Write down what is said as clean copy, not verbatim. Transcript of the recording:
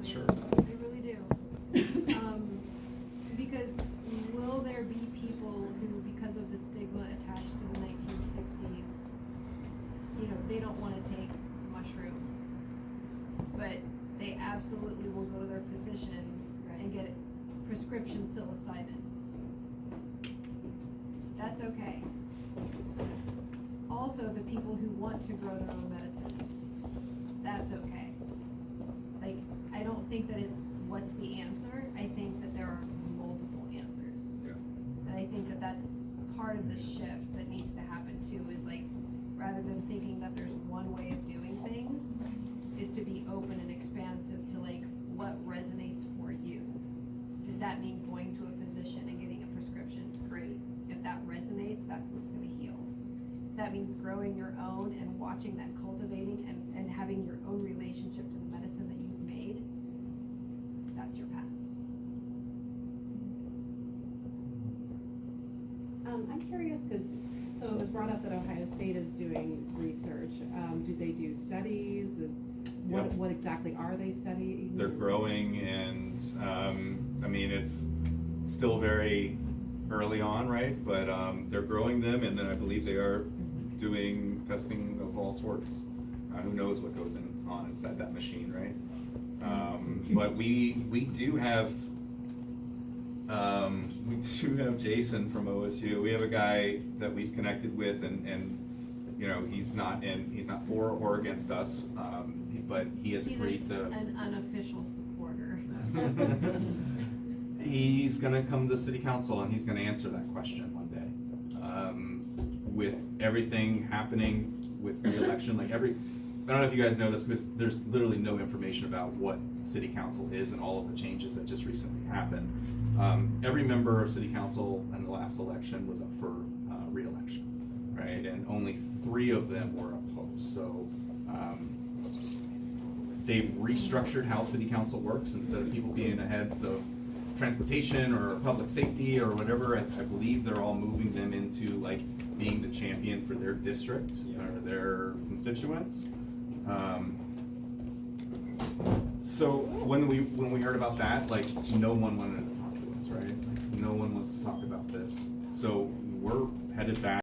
Sure. I really do. Because will there be people who, because of the stigma attached to the 1960s, they don't want to take mushrooms, but they absolutely will go to their physician and get prescription psilocybin. That's okay. Also, the people who want to grow their own medicines, that's okay. Like, I don't think that it's what's the answer. I think that there are multiple answers. Yeah. And I think that that's part of the shift that needs to happen too, is like, rather than thinking that there's one way of doing things, is to be open and expansive to like, what resonates for you. Does that mean going to a physician and getting a prescription? Great. If that resonates, that's what's gonna heal. If that means growing your own and watching that, cultivating and having your own relationship to the medicine that you've made, that's your path. I'm curious, because, so it was brought up that Ohio State is doing research. Do they do studies? Yep. What exactly are they studying? They're growing, and I mean, it's still very early on, right? But they're growing them, and then I believe they are doing testing of all sorts. Who knows what goes on inside that machine, right? But we do have Jason from OSU. We have a guy that we've connected with, and he's not for or against us, but he has agreed to. An unofficial supporter. He's gonna come to city council and he's gonna answer that question one day. With everything happening with re-election, I don't know if you guys know this, because there's literally no information about what city council is and all of the changes that just recently happened. Every member of city council in the last election was up for re-election, right? And only 3 of them were opposed. So they've restructured how city council works. Instead of people being the heads of transportation or public safety or whatever, I believe they're all moving them into like being the champion for their district or their constituents. So when we heard about that, like, no one wanted to talk to us, right? Like, no one wants to talk about this. So we're headed back